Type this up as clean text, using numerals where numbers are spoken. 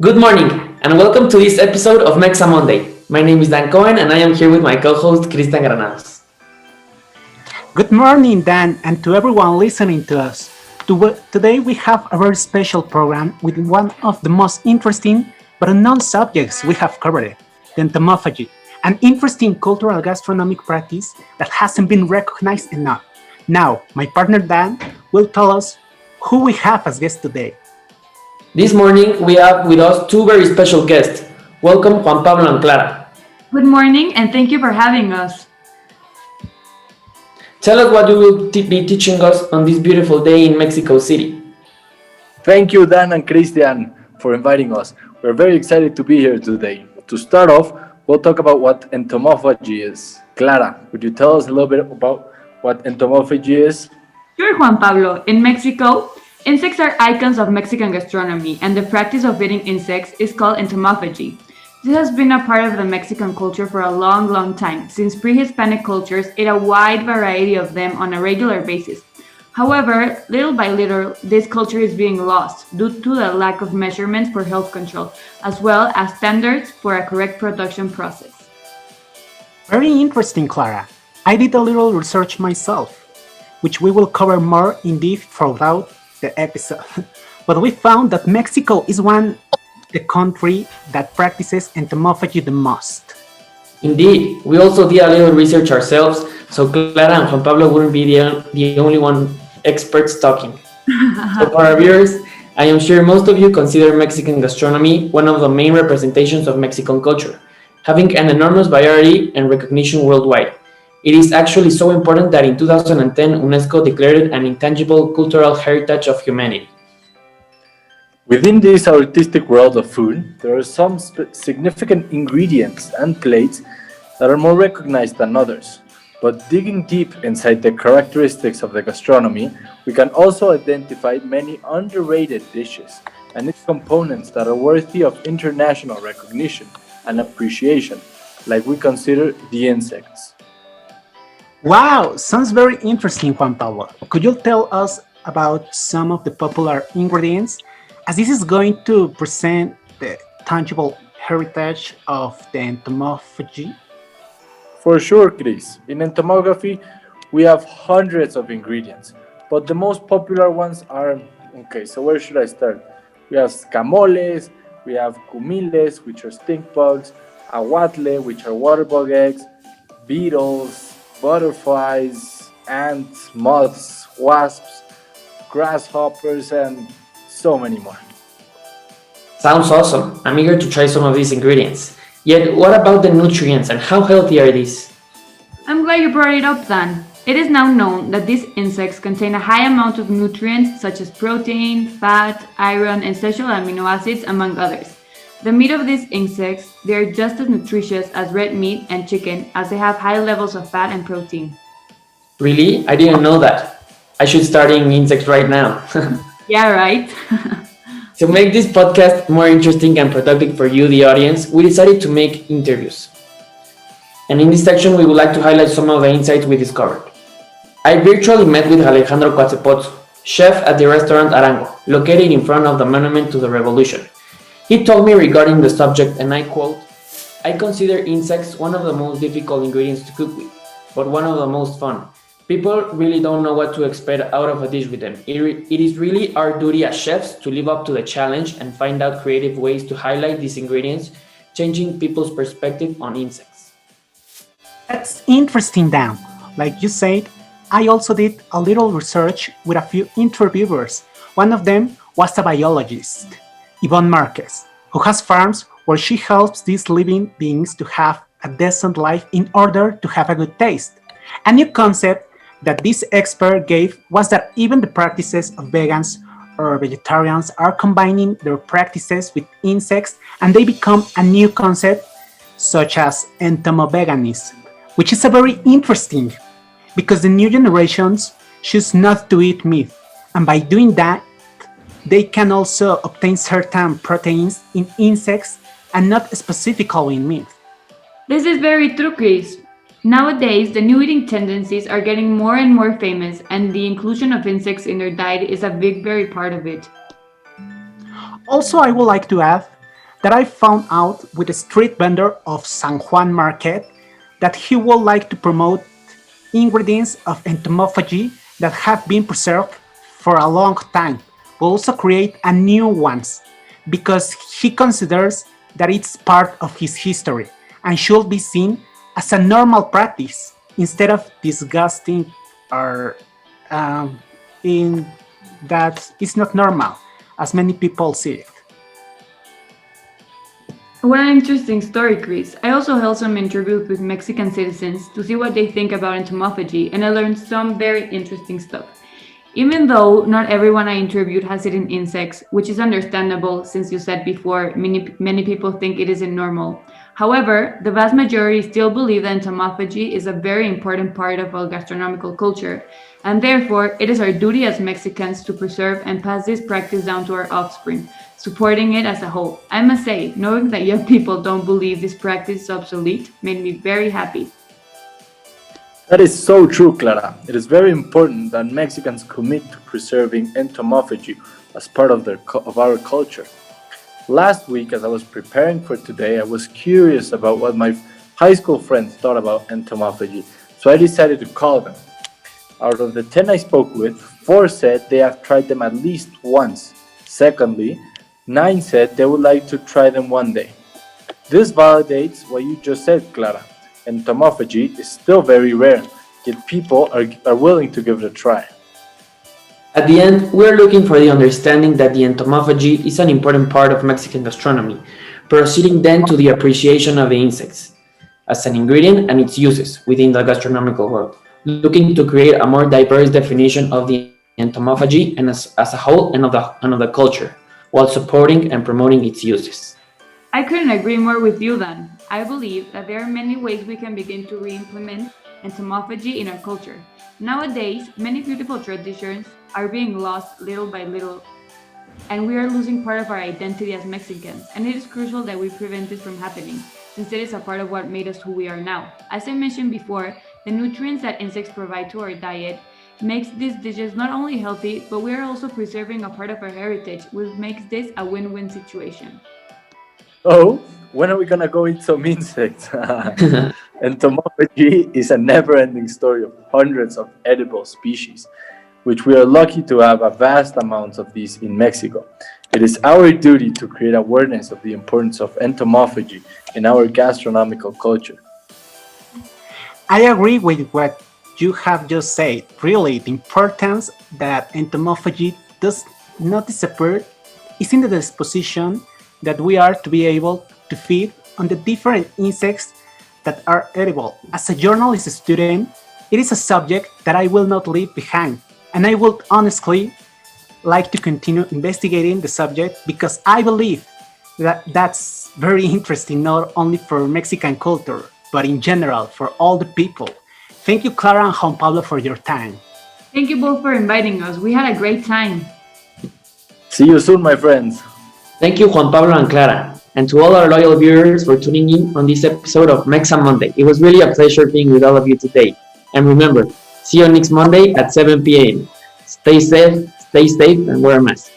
Good morning, and welcome to this episode of Mexa Monday. My name is Dan Cohen, and I am here with my co-host Cristian Granados. Good morning, Dan, and to everyone listening to us. Today we have a very special program with one of the most interesting but unknown subjects we have covered, the entomophagy, an interesting cultural gastronomic practice that hasn't been recognized enough. Now, my partner Dan will tell us who we have as guest today. This morning we have with us two very special guests. Welcome Juan Pablo and Clara. Good morning and thank you for having us. Tell us what you will be teaching us on this beautiful day in Mexico City. Thank you, Dan and Christian, for inviting us. We're very excited to be here today. To start off, we'll talk about what entomophagy is. Clara, would you tell us a little bit about what entomophagy is? Sure, Juan Pablo. In Mexico, insects are icons of Mexican gastronomy, and the practice of eating insects is called entomophagy. This has been a part of the Mexican culture for a long time, since pre-Hispanic cultures ate a wide variety of them on a regular basis. However, little by little, this culture is being lost due to the lack of measurements for health control, as well as standards for a correct production process. Very interesting, Clara. I did a little research myself, which we will cover more in depth throughout the episode. But we found that Mexico is the country that practices entomophagy the most. Indeed, we also did a little research ourselves, so Clara and Juan Pablo wouldn't be the only one experts talking. So for our viewers, I am sure most of you consider Mexican gastronomy one of the main representations of Mexican culture, having an enormous variety and recognition worldwide. It is actually so important that in 2010 UNESCO declared it an intangible cultural heritage of humanity. Within this artistic world of food, there are some significant ingredients and plates that are more recognized than others. But digging deep inside the characteristics of the gastronomy, we can also identify many underrated dishes and its components that are worthy of international recognition and appreciation, like we consider the insects. Wow, sounds very interesting, Juan Pablo. Could you tell us about some of the popular ingredients, as this is going to present the tangible heritage of the entomophagy? For sure, Chris. In entomography, we have hundreds of ingredients, but the most popular ones are, so where should I start? We have scamoles, we have cumiles, which are stink bugs, aguatle, which are water bug eggs, beetles, butterflies, ants, moths, wasps, grasshoppers, and so many more. Sounds awesome. I'm eager to try some of these ingredients. Yet, what about the nutrients and how healthy are these? I'm glad you brought it up, Dan. It is now known that these insects contain a high amount of nutrients such as protein, fat, iron, and essential amino acids, among others. The meat of these insects, they are just as nutritious as red meat and chicken, as they have high levels of fat and protein. Really? I didn't know that. I should start eating insects right now. Yeah, right? To make this podcast more interesting and productive for you, the audience, we decided to make interviews. And in this section, we would like to highlight some of the insights we discovered. I virtually met with Alejandro Coatepotzo, chef at the restaurant Arango, located in front of the Monument to the Revolution. He told me regarding the subject, and I quote, "I consider insects one of the most difficult ingredients to cook with, but one of the most fun. People really don't know what to expect out of a dish with them. It is really our duty as chefs to live up to the challenge and find out creative ways to highlight these ingredients, changing people's perspective on insects." That's interesting, Dan. Like you said, I also did a little research with a few interviewers. One of them was a biologist, Yvonne Marquez, who has farms where she helps these living beings to have a decent life in order to have a good taste. A new concept that this expert gave was that even the practices of vegans or vegetarians are combining their practices with insects, and they become a new concept such as entomoveganism, which is a very interesting because the new generations choose not to eat meat, and by doing that they can also obtain certain proteins in insects and not specifically in meat. This is very true, Chris. Nowadays, the new eating tendencies are getting more and more famous, and the inclusion of insects in their diet is a big, very part of it. Also, I would like to add that I found out with a street vendor of San Juan Market that he would like to promote ingredients of entomophagy that have been preserved for a long time, but also create a new ones because he considers that it's part of his history and should be seen as a normal practice instead of disgusting or um, in that it's not normal as many people see it. What an interesting story, Chris. I also held some interviews with Mexican citizens to see what they think about entomophagy, and I learned some very interesting stuff. Even though not everyone I interviewed has eaten insects, which is understandable since you said before, many people think it isn't normal. However, the vast majority still believe that entomophagy is a very important part of our gastronomical culture, and therefore it is our duty as Mexicans to preserve and pass this practice down to our offspring, supporting it as a whole. I must say, knowing that young people don't believe this practice is obsolete made me very happy. That is so true, Clara. It is very important that Mexicans commit to preserving entomophagy as part of, of our culture. Last week, as I was preparing for today, I was curious about what my high school friends thought about entomophagy, so I decided to call them. Out of the 10 I spoke with, 4 said they have tried them at least once. Secondly, 9 said they would like to try them one day. This validates what you just said, Clara. Entomophagy is still very rare, yet people are willing to give it a try. At the end, we are looking for the understanding that the entomophagy is an important part of Mexican gastronomy, proceeding then to the appreciation of the insects as an ingredient and its uses within the gastronomical world, looking to create a more diverse definition of the entomophagy and as a whole and of the culture, while supporting and promoting its uses. I couldn't agree more with you, Dan. I believe that there are many ways we can begin to re-implement entomophagy in our culture. Nowadays, many beautiful traditions are being lost little by little, and we are losing part of our identity as Mexicans, and it is crucial that we prevent this from happening, since it is a part of what made us who we are now. As I mentioned before, the nutrients that insects provide to our diet makes these dishes not only healthy, but we are also preserving a part of our heritage, which makes this a win-win situation. Oh, when are we gonna go eat some insects? Entomophagy is a never-ending story of hundreds of edible species, which we are lucky to have a vast amounts of these in Mexico. It is our duty to create awareness of the importance of entomophagy in our gastronomical culture. I agree with what you have just said. Really, the importance that entomophagy does not disappear is in the disposition that we are to be able to feed on the different insects that are edible. As a journalist student, it is a subject that I will not leave behind, and I would honestly like to continue investigating the subject because I believe that that's very interesting not only for Mexican culture, but in general for all the people. Thank you, Clara and Juan Pablo, for your time. Thank you both for inviting us. We had a great time. See you soon, my friends. Thank you, Juan Pablo and Clara, and to all our loyal viewers for tuning in on this episode of Mexa Monday. It was really a pleasure being with all of you today. And remember, see you next Monday at 7 p.m. Stay safe, and wear a mask.